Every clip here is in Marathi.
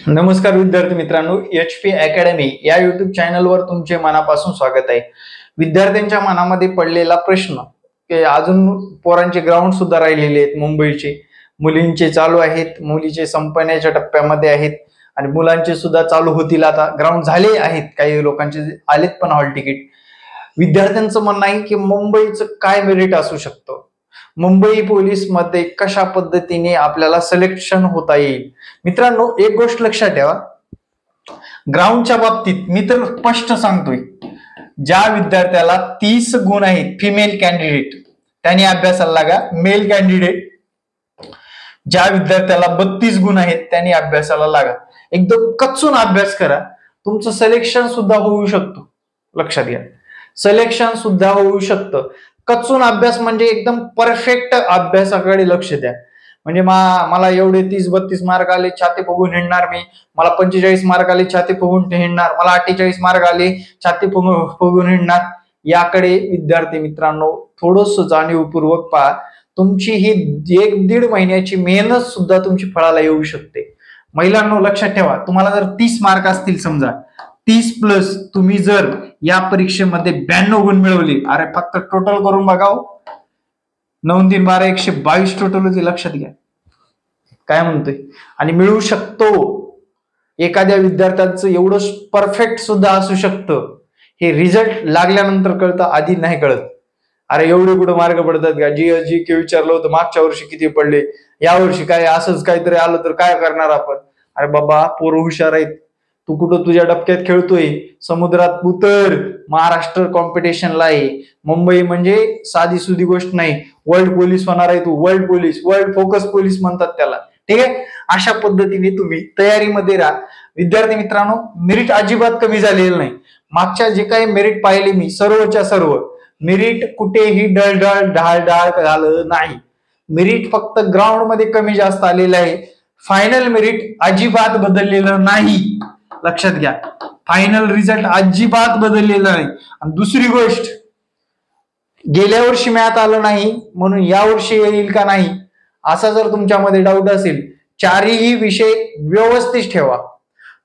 नमस्कार विद्यार्थी मित्रांनो, HP अकॅडमी या युट्यूब चॅनलवर तुमचे मनापासून स्वागत आहे। विद्यार्थ्यांच्या मनामध्ये पडलेला प्रश्न की अजून पोरांचे ग्राउंड सुद्धा राहिलेले आहेत, मुंबईचे मुलींचे चालू आहेत, मुलीचे संपण्याच्या टप्प्यामध्ये आहेत आणि मुलांचे सुद्धा चालू होतील। आता ग्राउंड झाले आहेत, काही लोकांचे आलेत पण हॉल तिकीट। विद्यार्थ्यांचं म्हणणं आहे की मुंबईचं काय मेरिट असू शकतं, मुंबई पोलीस मध्ये कशा पद्धतीने आपल्याला सिलेक्शन होता येईल। मित्रांनो, एक गोष्ट लक्षात ठेवा, ग्राउंडच्या बाबतीत मी तर स्पष्ट सांगतोय, ज्या विद्यार्थ्याला 30 गुण आहेत फिमेल कॅन्डिडेट त्यांनी अभ्यासाला लागा। मेल कॅन्डिडेट ज्या विद्यार्थ्याला 32 गुण आहेत त्यांनी अभ्यासाला लागा। एकदम कच्चून अभ्यास करा, तुमचं सिलेक्शन सुद्धा होऊ शकतो। लक्षात घ्या, सिलेक्शन सुद्धा होऊ शकतं। कच्चून अभ्यास म्हणजे एकदम परफेक्ट अभ्यासाकडे लक्ष द्या। म्हणजे मला एवढे 30-32 मार्क आले, छाती फुगून हिंडणार मी, मला 45 मार्क आले, छाती फुगून हिंडणार, मला 48 मार्क आले, छाती फुगून हिंडणार, याकडे विद्यार्थी मित्रांनो थोडस जाणीवपूर्वक पहा। तुमची ही 1-1.5 महिन्याची मेहनत सुद्धा तुमची फळाला येऊ शकते। महिलांनो लक्षात ठेवा, तुम्हाला जर 30 मार्क असतील, समजा 30 प्लस तुम्ही जर या परीक्षेमध्ये 92 गुण मिळवले, अरे फक्त टोटल करून बघाव, 9 3 12 122 टोटल होते। लक्षात घ्या काय म्हणतोय, आणि मिळू शकतो। एखाद्या विद्यार्थ्यांचं एवढं परफेक्ट सुद्धा असू शकतं, हे रिझल्ट लागल्यानंतर कळतं, आधी नाही कळत। अरे एवढे कुठे मार्क पडतात का, GK विचारलं होतं मागच्या वर्षी किती पडले, या वर्षी काय असंच काहीतरी आलं तर काय करणार आपण। अरे बाबा, पोरं हुशार आहेत, तू कुठं तुझ्या डबक्यात खेळतोय, समुद्रात उतर, महाराष्ट्र कॉम्पिटिशनला आहे। मुंबई म्हणजे साधी सुधी गोष्ट नाही, वर्ल्ड पोलीस होणार आहे तू, world police, world focus police म्हणतात त्याला, ठीक आहे। अशा पद्धतीने तुम्ही तयारीमध्ये राहा। विद्यार्थी मित्रांनो, मेरिट अजिबात कमी झालेलं नाही। मागच्या जे काही मेरिट पाहिले मी, सर्वच्या सर्व मेरिट कुठेही ढळढळ ढाळढाळ झालं नाही। मेरिट फक्त ग्राउंड मध्ये कमी जास्त आलेलं आहे, फायनल मेरिट अजिबात बदललेलं नाही। लक्षात घ्या, फायनल रिझल्ट अजिबात बदललेला नाही। आणि दुसरी गोष्ट, गेल्या वर्षी मॅथ आलं नाही म्हणून या वर्षी येईल का नाही, असा जर तुमच्यामध्ये डाऊट असेल, चारही विषय व्यवस्थित ठेवा,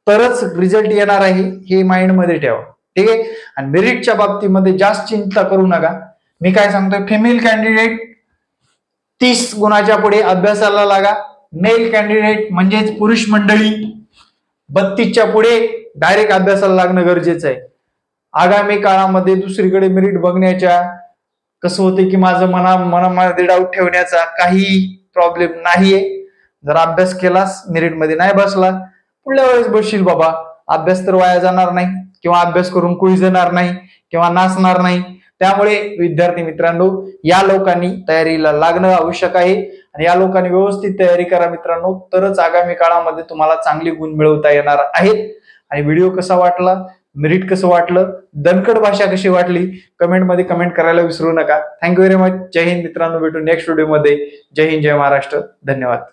तरच रिझल्ट येणार आहे, हे माइंड मध्ये ठेवा, ठीक आहे। आणि मेरिटच्या बाबतीमध्ये जास्त चिंता करू नका। मी काय सांगतोय, फिमेल कॅन्डिडेट 30 गुणाच्या पुढे अभ्यासाला लागा। मेल कॅन्डिडेट म्हणजेच पुरुष मंडळी 32च्या पुढे डायरेक्ट अभ्यासाला लागणं गरजेचं आहे। आगामी काळामध्ये दुसरीकडे मेरिट बघण्याच्या, कसं होते की माझं मनामध्ये डाऊट ठेवण्याचा काही प्रॉब्लेम नाहीये। जर अभ्यास केलास, मेरिट मध्ये नाही बसला, पुढल्या वेळेस बसशील बाबा, अभ्यास तर वाया जाणार नाही, किंवा अभ्यास करून कुळी जाणार नाही, किंवा नाचणार नाही। त्यामुळे विद्यार्थी मित्रांनो, या लोकांनी तयारीला लागणं आवश्यक आहे, आणि या लोकांनी व्यवस्थित तयारी करा मित्रांनो, तरच आगामी काळामध्ये तुम्हाला चांगले गुण मिळवता येणार आहेत। आणि व्हिडिओ कसा वाटला, मेरिट कसं वाटलं, दणकट भाषा कशी वाटली, कमेंट मध्ये कमेंट करायला विसरू नका। Thank you very much. जय हिंद मित्रांनो, भेटू नेक्स्ट व्हिडिओ मध्ये। जय हिंद, जय महाराष्ट्र, धन्यवाद।